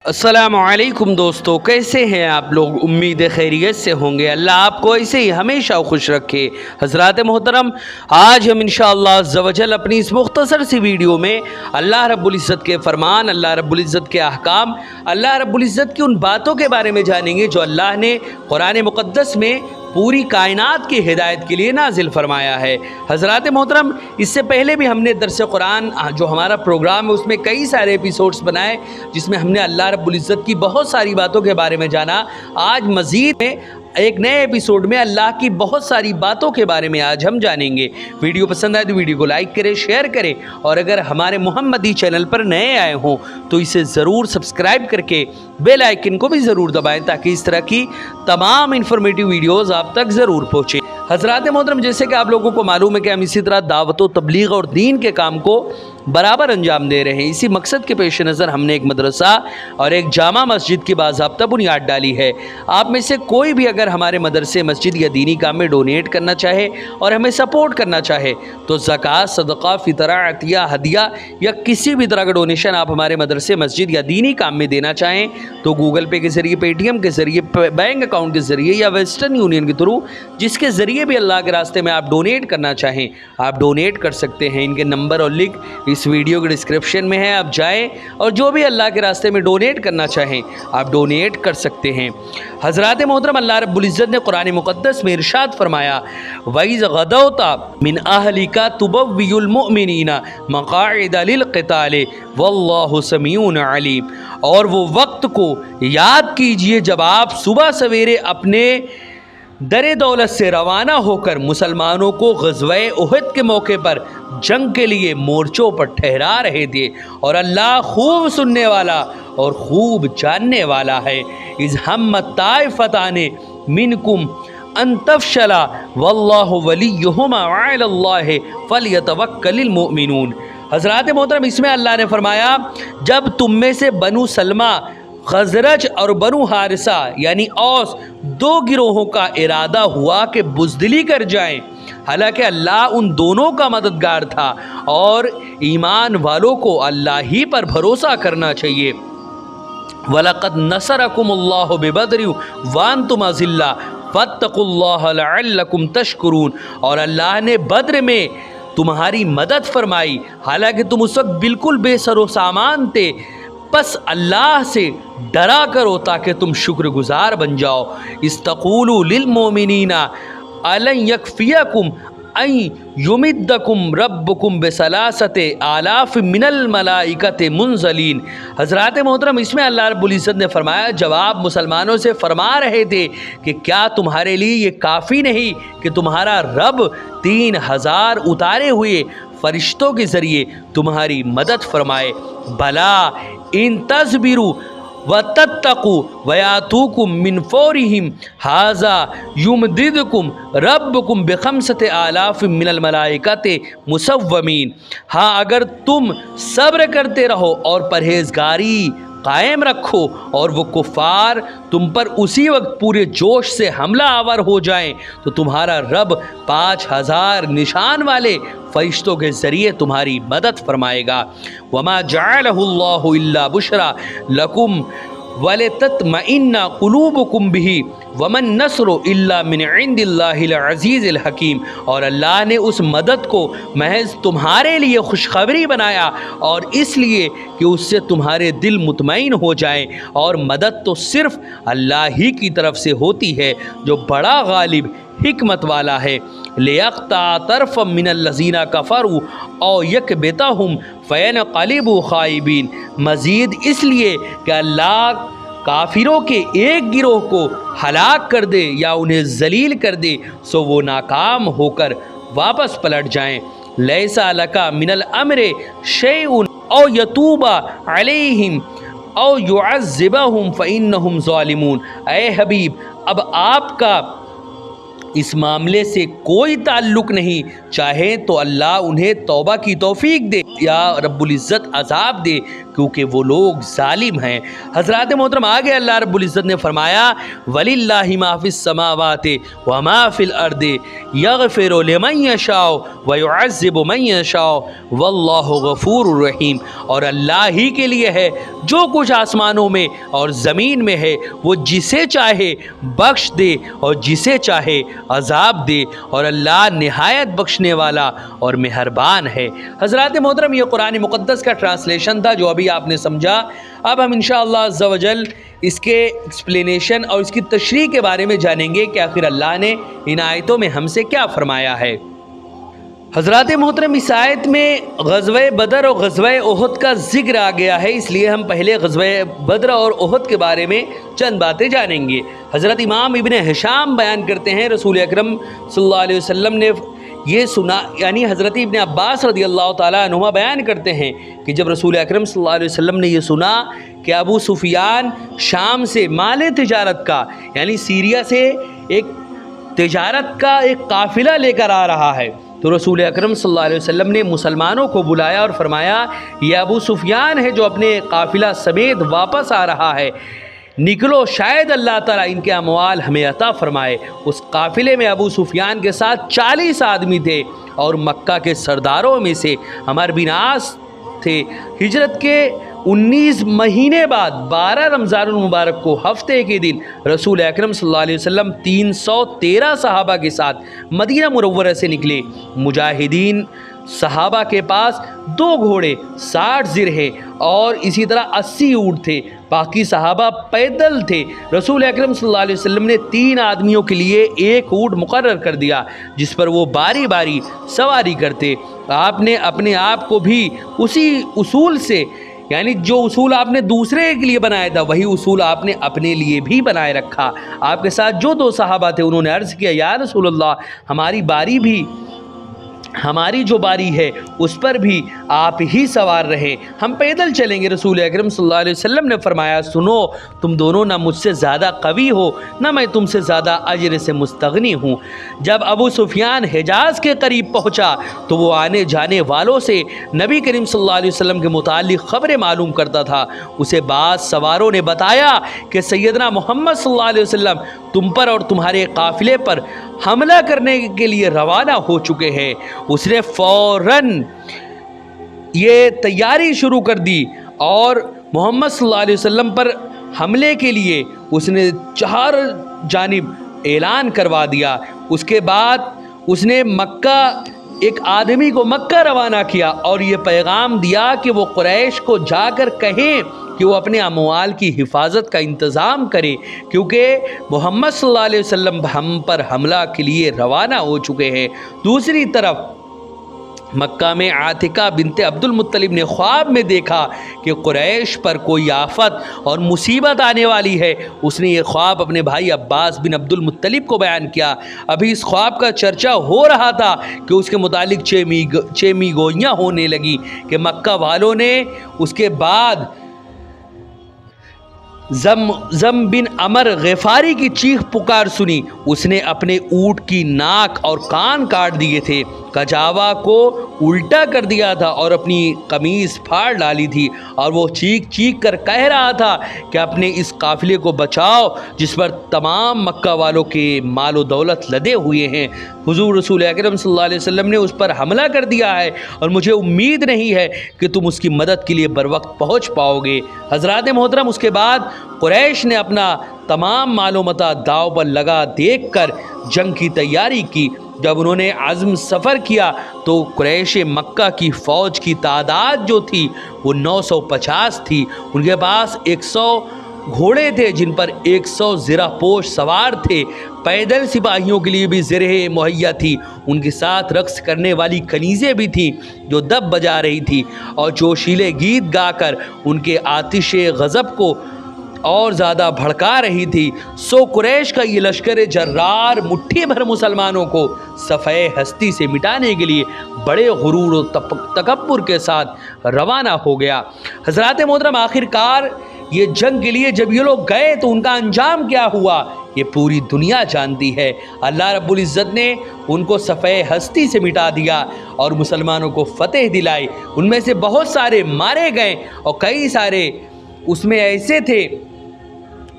السلام علیکم دوستو، کیسے ہیں آپ لوگ؟ امید خیریت سے ہوں گے۔ اللہ آپ کو ایسے ہی ہمیشہ خوش رکھے۔ حضرات محترم، آج ہم انشاءاللہ عز و جل اپنی اس مختصر سی ویڈیو میں اللہ رب العزت کے فرمان، اللہ رب العزت کے احکام، اللہ رب العزت کی ان باتوں کے بارے میں جانیں گے جو اللہ نے قرآن مقدس میں پوری کائنات کی ہدایت کے لیے نازل فرمایا ہے۔ حضرات محترم، اس سے پہلے بھی ہم نے درس قرآن جو ہمارا پروگرام ہے اس میں کئی سارے ایپیسوڈز بنائے جس میں ہم نے اللہ رب العزت کی بہت ساری باتوں کے بارے میں جانا۔ آج مزید میں ایک نئے ایپیسوڈ میں اللہ کی بہت ساری باتوں کے بارے میں آج ہم جانیں گے۔ ویڈیو پسند آئے تو ویڈیو کو لائک کریں، شیئر کریں، اور اگر ہمارے محمدی چینل پر نئے آئے ہوں تو اسے ضرور سبسکرائب کر کے بیل آئیکن کو بھی ضرور دبائیں تاکہ اس طرح کی تمام انفارمیٹیو ویڈیوز آپ تک ضرور پہنچیں۔ حضرات محترم، جیسے کہ آپ لوگوں کو معلوم ہے کہ ہم اسی طرح دعوت و تبلیغ اور دین کے کام کو برابر انجام دے رہے ہیں۔ اسی مقصد کے پیش نظر ہم نے ایک مدرسہ اور ایک جامع مسجد کی باضابطہ بنیاد ڈالی ہے۔ آپ میں سے کوئی بھی اگر ہمارے مدرسے، مسجد یا دینی کام میں ڈونیٹ کرنا چاہے اور ہمیں سپورٹ کرنا چاہے تو زکوٰۃ، صدقہ، فطرہ، عطیہ، ہدیہ یا کسی بھی طرح کا ڈونیشن آپ ہمارے مدرسے، مسجد یا دینی کام میں دینا چاہیں تو گوگل پے کے ذریعے، پے ٹی ایم کے ذریعے، بینک اکاؤنٹ کے ذریعے یا ویسٹرن یونین کے تھرو، جس کے ذریعے بھی اللہ کے راستے میں آپ ڈونیٹ کرنا چاہیں آپ ڈونیٹ کر سکتے ہیں۔ ان کے نمبر اور لنک اس ویڈیو کے ڈسکرپشن میں ہے، آپ جائیں اور جو بھی اللہ کے راستے میں ڈونیٹ کرنا چاہیں آپ ڈونیٹ کر سکتے ہیں۔ حضرات محترم، اللہ رب العزت نے قرآن مقدس میں ارشاد فرمایا، وَإِذْ غَدَوْتَ مِنْ أَهْلِكَ تُبَوِّئُ الْمُؤْمِنِينَ مَقَاعِدَ لِلْقِتَالِ وَاللَّهُ سَمِيعٌ عَلِيمٌ، اور وہ وقت کو یاد کیجئے جب آپ صبح سویرے اپنے در دولت سے روانہ ہو کر مسلمانوں کو غزوہ احد کے موقع پر جنگ کے لیے مورچوں پر ٹھہرا رہے تھے، اور اللہ خوب سننے والا اور خوب جاننے والا ہے۔ اذ ہمت طائفتان منکم ان تفشلا واللہ ولیہما وعلی اللہ فلیتوکل المؤمنون۔ حضرات محترم، اس میں اللہ نے فرمایا جب تم میں سے بنو سلمہ، خزرج اور بنو حارثہ یعنی اوس دو گروہوں کا ارادہ ہوا کہ بزدلی کر جائیں، حالانکہ اللہ ان دونوں کا مددگار تھا اور ایمان والوں کو اللہ ہی پر بھروسہ کرنا چاہیے۔ وَلَقَدْ نَصَرَكُمُ اللَّهُ بِبَدْرٍ وَأَنْتُمْ أَذِلَّةٌ فَاتَّقُوا اللَّهَ لَعَلَّكُمْ تَشْكُرُونَ، اور اللہ نے بدر میں تمہاری مدد فرمائی حالانکہ تم اس وقت بالکل بے سر و سامان تھے، پس اللہ سے ڈرا کرو تاکہ تم شکر گزار بن جاؤ۔ استقولوا للمؤمنین ألن يكفيكم أن يمدكم ربكم بثلاثة آلاف من الملائكة منزلین۔ حضرات محترم، اس میں اللہ رب العزت نے فرمایا جب آپ مسلمانوں سے فرما رہے تھے کہ کیا تمہارے لیے یہ کافی نہیں کہ تمہارا رب 3000 اتارے ہوئے فرشتوں کے ذریعے تمہاری مدد فرمائے؟ بھلا ان تصبروا وتتقوا ویاتوکم من فورہم ھذا یمددکم ربکم بخمسۃ آلاف من الملائکۃ مسومین۔ ہاں، اگر تم صبر کرتے رہو اور پرہیزگاری قائم رکھو اور وہ کفار تم پر اسی وقت پورے جوش سے حملہ آور ہو جائیں تو تمہارا رب 5000 نشان والے فرشتوں کے ذریعے تمہاری مدد فرمائے گا۔ وما جعلہ اللہ الا بشرا لکم ولتطمئن قلوبکم بہ ومن نصر الا من عند اللہ العزیز الحکیم، اور اللہ نے اس مدد کو محض تمہارے لیے خوشخبری بنایا اور اس لیے کہ اس سے تمہارے دل مطمئن ہو جائیں، اور مدد تو صرف اللہ ہی کی طرف سے ہوتی ہے جو بڑا غالب حکمت والا ہے۔ لِيَقْطَعَ طَرْفًا مِّنَ الَّذِينَ كَفَرُوا أَوْ يَكْبِتَهُمْ فَيَنْقَلِبُوا خَائِبِينَ، مزید اس لیے کہ اللہ کافروں کے ایک گروہ کو ہلاک کر دے یا انہیں ذلیل کر دے سو وہ ناکام ہو کر واپس پلٹ جائیں۔ لَيْسَ لَكَ مِنَ الْأَمْرِ شَيْءٌ أَوْ يَتُوبَ عَلَيْهِمْ أَوْ يُعَذِّبَهُمْ فَإِنَّهُمْ ظَالِمُونَ۔ اے حبیب، اب آپ کا اس معاملے سے کوئی تعلق نہیں، چاہے تو اللہ انہیں توبہ کی توفیق دے یا رب العزت عذاب دے کیونکہ وہ لوگ ظالم ہیں۔ حضرات محترم آگے اللہ رب العزت نے فرمایا وَلِلَّهِ مَا فِي السَّمَاوَاتِ وَمَا فِي الْأَرْضِ يَغْفِرُ لِمَن يَشَاءُ وَيُعَذِّبُ مَن يَشَاءُ وَاللَّهُ غَفُورٌ رَحِيمٌ، اور اللہ ہی کے لیے ہے جو کچھ آسمانوں میں اور زمین میں ہے، وہ جسے چاہے بخش دے اور جسے چاہے عذاب دے، اور اللہ نہایت بخشنے والا اور مہربان ہے۔ حضرات محترم یہ قرآن مقدس کا ٹرانسلیشن تھا جو ابھی آپ نے سمجھا۔ اب ہم انشاءاللہ عز و جل اس کے ایکسپلینیشن اور اس کی تشریح کے بارے میں جانیں گے کہ آخر اللہ نے ان آیتوں میں ہم سے کیا فرمایا ہے۔ حضرات محترم اس آیت میں غزوہ بدر اور غزوہ احد کا ذکر آ گیا ہے، اس لیے ہم پہلے غزوہ بدر اور احد کے بارے میں چند باتیں جانیں گے۔ حضرت امام ابن ہشام بیان کرتے ہیں رسول اکرم صلی اللہ علیہ وسلم نے یہ سنا، یعنی حضرت ابن عباس رضی اللہ تعالیٰ عنہما بیان کرتے ہیں کہ جب رسول اکرم صلی اللہ علیہ وسلم نے یہ سنا کہ ابو سفیان شام سے مال تجارت کا، یعنی سیریا سے ایک تجارت کا ایک قافلہ لے کر آ رہا ہے، تو رسول اکرم صلی اللہ علیہ وسلم نے مسلمانوں کو بلایا اور فرمایا یہ ابو سفیان ہے جو اپنے قافلہ سمیت واپس آ رہا ہے، نکلو شاید اللہ تعالیٰ ان کے اموال ہمیں عطا فرمائے۔ اس قافلے میں ابو سفیان کے ساتھ 40 آدمی تھے اور مکہ کے سرداروں میں سے عمرو بن عاص تھے۔ ہجرت کے 19 مہینے بعد 12 رمضان المبارک کو ہفتے کے دن رسول اکرم صلی اللہ علیہ وسلم 313 صحابہ کے ساتھ مدینہ منورہ سے نکلے۔ مجاہدین صحابہ کے پاس 2 گھوڑے، 60 زرہیں اور اسی طرح 80 اونٹ تھے، باقی صحابہ پیدل تھے۔ رسول اکرم صلی اللہ علیہ وسلم نے 3 آدمیوں کے لیے 1 اونٹ مقرر کر دیا جس پر وہ باری باری سواری کرتے۔ آپ نے اپنے آپ کو بھی اسی اصول سے، یعنی جو اصول آپ نے دوسرے کے لیے بنایا تھا وہی اصول آپ نے اپنے لیے بھی بنائے رکھا۔ آپ کے ساتھ جو 2 صحابہ تھے انہوں نے عرض کیا یا رسول اللہ ہماری جو باری ہے اس پر بھی آپ ہی سوار رہیں، ہم پیدل چلیں گے۔ رسول اکرم صلی اللہ علیہ وسلم نے فرمایا سنو، تم دونوں نہ مجھ سے زیادہ قوی ہو نہ میں تم سے زیادہ اجر سے مستغنی ہوں۔ جب ابو سفیان حجاز کے قریب پہنچا تو وہ آنے جانے والوں سے نبی کریم صلی اللہ علیہ وسلم کے متعلق خبریں معلوم کرتا تھا۔ اسے بعض سواروں نے بتایا کہ سیدنا محمد صلی اللہ علیہ وسلم تم پر اور تمہارے قافلے پر حملہ کرنے کے لیے روانہ ہو چکے ہیں۔ اس نے فوراً یہ تیاری شروع کر دی اور محمد صلی اللہ علیہ وسلم پر حملے کے لیے اس نے 4 جانب اعلان کروا دیا۔ اس کے بعد اس نے ایک آدمی کو مکہ روانہ کیا اور یہ پیغام دیا کہ وہ قریش کو جا کر کہیں کہ وہ اپنے اموال کی حفاظت کا انتظام کرے، کیونکہ محمد صلی اللہ علیہ وسلم ہم پر حملہ کے لیے روانہ ہو چکے ہیں۔ دوسری طرف مکہ میں عاتکہ بنت عبد المطلب نے خواب میں دیکھا کہ قریش پر کوئی آفت اور مصیبت آنے والی ہے۔ اس نے یہ خواب اپنے بھائی عباس بن عبد المطلب کو بیان کیا۔ ابھی اس خواب کا چرچا ہو رہا تھا کہ اس کے متعلق چیمی گوئیاں ہونے لگی کہ مکہ والوں نے اس کے بعد زم بن عمر غفاری کی چیخ پکار سنی۔ اس نے اپنے اونٹ کی ناک اور کان کاٹ دیے تھے، کجاوا کو الٹا کر دیا تھا اور اپنی قمیص پھاڑ ڈالی تھی، اور وہ چیخ چیخ کر کہہ رہا تھا کہ اپنے اس قافلے کو بچاؤ جس پر تمام مکہ والوں کے مال و دولت لدے ہوئے ہیں۔ حضور رسول اکرم صلی اللہ علیہ وسلم نے اس پر حملہ کر دیا ہے اور مجھے امید نہیں ہے کہ تم اس کی مدد کے لیے بروقت پہنچ پاؤ گے۔ حضرات محترم اس کے بعد قریش نے اپنا تمام مال و متاع داؤ پر لگا دیکھ کر جنگ کی تیاری کی۔ جب انہوں نے عزم سفر کیا تو قریش مکہ کی فوج کی تعداد جو تھی وہ 950 تھی۔ ان کے پاس 100 گھوڑے تھے جن پر 100 زرہ پوش سوار تھے۔ پیدل سپاہیوں کے لیے بھی زرہیں مہیا تھی۔ ان کے ساتھ رقص کرنے والی کنیزیں بھی تھیں جو دب بجا رہی تھی اور جوشیلے گیت گا کر ان کے آتش غضب کو اور زیادہ بھڑکا رہی تھی۔ سو قریش کا یہ لشکر جرار مٹھی بھر مسلمانوں کو صفحہ ہستی سے مٹانے کے لیے بڑے غرور و تکبر کے ساتھ روانہ ہو گیا۔ حضرات محترم آخر کار یہ جنگ کے لیے جب یہ لوگ گئے تو ان کا انجام کیا ہوا یہ پوری دنیا جانتی ہے۔ اللہ رب العزت نے ان کو صفحہ ہستی سے مٹا دیا اور مسلمانوں کو فتح دلائی۔ ان میں سے بہت سارے مارے گئے اور کئی سارے اس میں ایسے تھے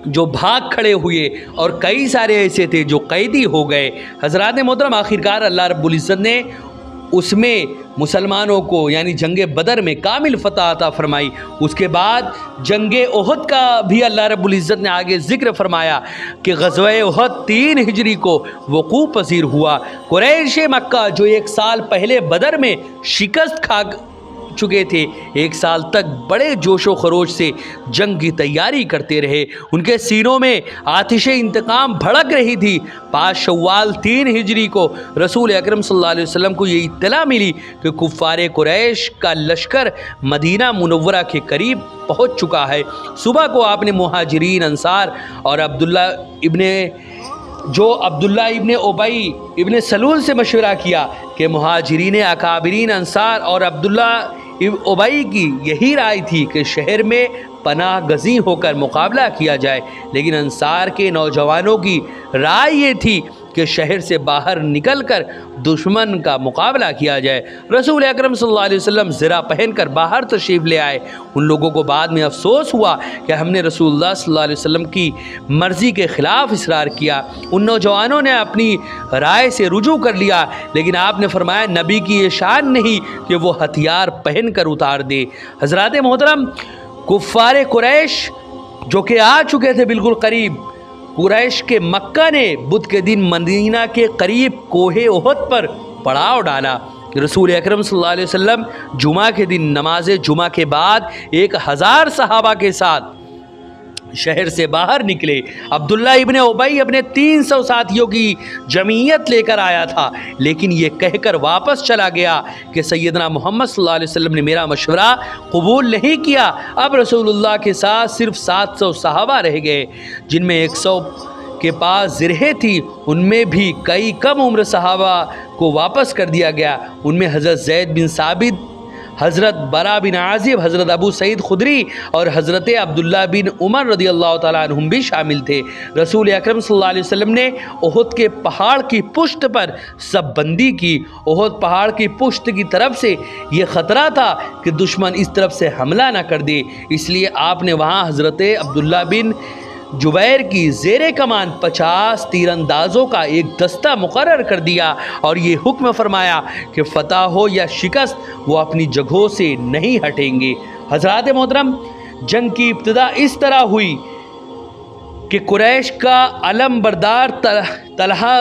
جو بھاگ کھڑے ہوئے اور کئی سارے ایسے تھے جو قیدی ہو گئے۔ حضرات محترم، آخرکار اللہ رب العزت نے اس میں مسلمانوں کو یعنی جنگ بدر میں کامل فتح عطا فرمائی۔ اس کے بعد جنگ احد کا بھی اللہ رب العزت نے آگے ذکر فرمایا کہ غزوہ احد 3 ہجری کو وقوع پذیر ہوا۔ قریش مکہ جو 1 سال پہلے بدر میں شکست کھا چکے تھے، 1 سال تک بڑے جوش و خروش سے جنگ کی تیاری کرتے رہے۔ ان کے سینوں میں آتش انتقام بھڑک رہی تھی۔ 5 شوال 3 ہجری کو رسول اکرم صلی اللہ علیہ وسلم کو یہ اطلاع ملی کہ کفار قریش کا لشکر مدینہ منورہ کے قریب پہنچ چکا ہے۔ صبح کو آپ نے مہاجرین، انصار اور عبداللہ ابن ابی ابن سلول سے مشورہ کیا کہ مہاجرین، اکابرین، انصار اور عبداللہ ابی کی یہی رائے تھی کہ شہر میں پناہ گزین ہو کر مقابلہ کیا جائے، لیکن انصار کے نوجوانوں کی رائے یہ تھی کہ شہر سے باہر نکل کر دشمن کا مقابلہ کیا جائے۔ رسول اکرم صلی اللہ علیہ وسلم زرہ پہن کر باہر تشریف لے آئے۔ ان لوگوں کو بعد میں افسوس ہوا کہ ہم نے رسول اللہ صلی اللہ علیہ وسلم کی مرضی کے خلاف اصرار کیا۔ ان نوجوانوں نے اپنی رائے سے رجوع کر لیا، لیکن آپ نے فرمایا نبی کی یہ شان نہیں کہ وہ ہتھیار پہن کر اتار دے۔ حضرات محترم، کفار قریش جو کہ آ چکے تھے بالکل قریب، قریش کے مکہ نے بدھ کے دن مدینہ کے قریب کوہ احد پر پڑاؤ ڈالا۔ رسول اکرم صلی اللہ علیہ وسلم جمعہ کے دن نماز جمعہ کے بعد 1000 صحابہ کے ساتھ شہر سے باہر نکلے۔ عبداللہ ابن ابی اپنے 300 ساتھیوں کی جمعیت لے کر آیا تھا، لیکن یہ کہہ کر واپس چلا گیا کہ سیدنا محمد صلی اللہ علیہ وسلم نے میرا مشورہ قبول نہیں کیا۔ اب رسول اللہ کے ساتھ صرف 700 صحابہ رہ گئے، جن میں 100 کے پاس زرہیں تھی۔ ان میں بھی کئی کم عمر صحابہ کو واپس کر دیا گیا۔ ان میں حضرت زید بن ثابت، حضرت برا بن عازب، حضرت ابو سعید خدری اور حضرت عبداللہ بن عمر رضی اللہ تعالیٰ عنہم بھی شامل تھے۔ رسول اکرم صلی اللہ علیہ وسلم نے احد کے پہاڑ کی پشت پر سب بندی کی۔ احد پہاڑ کی پشت کی طرف سے یہ خطرہ تھا کہ دشمن اس طرف سے حملہ نہ کر دے، اس لیے آپ نے وہاں حضرت عبداللہ بن جبیر کی زیر کمان 50 تیر اندازوں کا ایک دستہ مقرر کر دیا اور یہ حکم فرمایا کہ فتح ہو یا شکست وہ اپنی جگہوں سے نہیں ہٹیں گے۔ حضرات محترم، جنگ کی ابتدا اس طرح ہوئی کہ قریش کا علم بردار طلحہ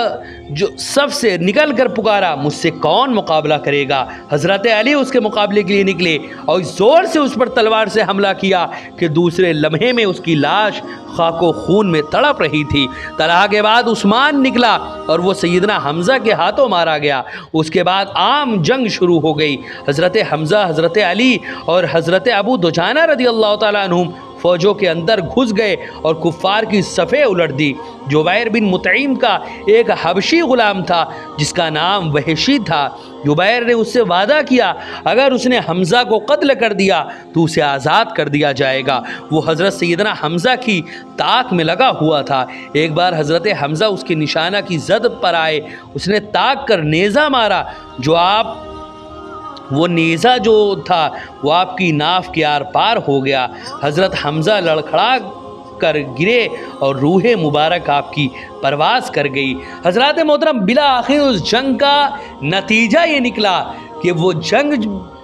جو سب سے نکل کر پکارا، مجھ سے کون مقابلہ کرے گا؟ حضرت علی اس کے مقابلے کے لیے نکلے اور زور سے اس پر تلوار سے حملہ کیا کہ دوسرے لمحے میں اس کی لاش خاک و خون میں تڑپ رہی تھی۔ طلحہ کے بعد عثمان نکلا اور وہ سیدنا حمزہ کے ہاتھوں مارا گیا۔ اس کے بعد عام جنگ شروع ہو گئی۔ حضرت حمزہ، حضرت علی اور حضرت ابو دجانہ رضی اللہ تعالیٰ عنہم فوجوں کے اندر گھس گئے اور کفار کی صفیں الٹ دی۔ جبیر بن مطعم کا ایک حبشی غلام تھا جس کا نام وحشی تھا۔ جبیر نے اس سے وعدہ کیا اگر اس نے حمزہ کو قتل کر دیا تو اسے آزاد کر دیا جائے گا۔ وہ حضرت سیدنا حمزہ کی طاق میں لگا ہوا تھا۔ ایک بار حضرت حمزہ اس کے نشانہ کی زد پر آئے، اس نے طاق کر نیزہ مارا، وہ نیزہ جو تھا وہ آپ کی ناف کے آر پار ہو گیا۔ حضرت حمزہ لڑکھڑا کر گرے اور روح مبارک آپ کی پرواز کر گئی۔ حضرات محترم، بالآخر اس جنگ کا نتیجہ یہ نکلا کہ وہ جنگ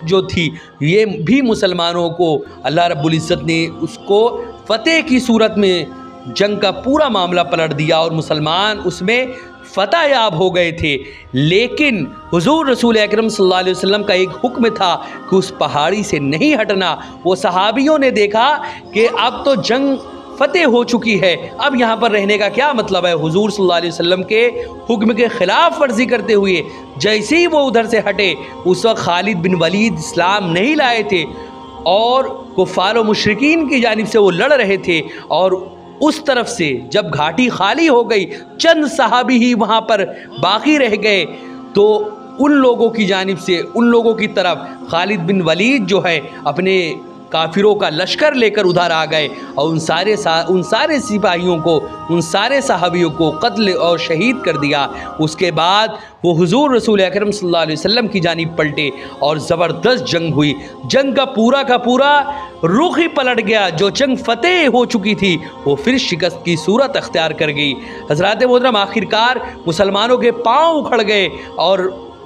جو تھی یہ بھی مسلمانوں کو اللہ رب العزت نے اس کو فتح کی صورت میں جنگ کا پورا معاملہ پلٹ دیا اور مسلمان اس میں فتح یاب ہو گئے تھے۔ لیکن حضور رسول اکرم صلی اللہ علیہ وسلم کا ایک حکم تھا کہ اس پہاڑی سے نہیں ہٹنا۔ وہ صحابیوں نے دیکھا کہ اب تو جنگ فتح ہو چکی ہے، اب یہاں پر رہنے کا کیا مطلب ہے؟ حضور صلی اللہ علیہ وسلم کے حکم کے خلاف ورزی کرتے ہوئے جیسے ہی وہ ادھر سے ہٹے، اس وقت خالد بن ولید اسلام نہیں لائے تھے اور کفار و مشرکین کی جانب سے وہ لڑ رہے تھے، اور اس طرف سے جب گھاٹی خالی ہو گئی، چند صحابی ہی وہاں پر باقی رہ گئے، تو ان لوگوں کی جانب سے ان لوگوں کی طرف خالد بن ولید جو ہے اپنے کافروں کا لشکر لے کر ادھر آ گئے اور ان سارے سپاہیوں کو، ان سارے صحابیوں کو قتل اور شہید کر دیا۔ اس کے بعد وہ حضور رسول اکرم صلی اللہ علیہ وسلم کی جانب پلٹے اور زبردست جنگ ہوئی۔ جنگ کا پورا رخ ہی پلٹ گیا۔ جو جنگ فتح ہو چکی تھی وہ پھر شکست کی صورت اختیار کر گئی۔ حضرات محترم آخرکار مسلمانوں کے پاؤں اکھڑ گئے اور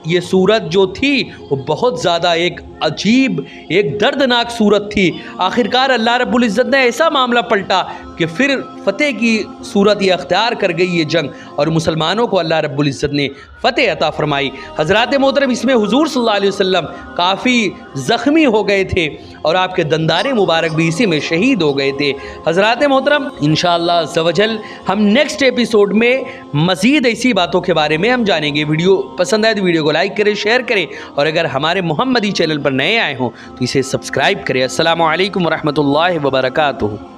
یہ صورت جو تھی وہ بہت زیادہ ایک عجیب، ایک دردناک صورت تھی۔ آخرکار اللہ رب العزت نے ایسا معاملہ پلٹا کہ پھر فتح کی صورت یہ اختیار کر گئی یہ جنگ، اور مسلمانوں کو اللہ رب العزت نے فتح عطا فرمائی۔ حضرات محترم اس میں حضور صلی اللہ علیہ وسلم کافی زخمی ہو گئے تھے اور آپ کے دندارے مبارک بھی اسی میں شہید ہو گئے تھے۔ حضرات محترم انشاءاللہ عز و جل ہم نیکسٹ ایپیسوڈ میں مزید ایسی باتوں کے بارے میں ہم جانیں گے۔ ویڈیو پسند آئے تو ویڈیو کو لائک کریں، شیئر کریں، اور اگر ہمارے محمدی چینل پر نئے آئے ہوں تو اسے سبسکرائب کریں۔ السلام علیکم ورحمۃ اللہ وبرکاتہ۔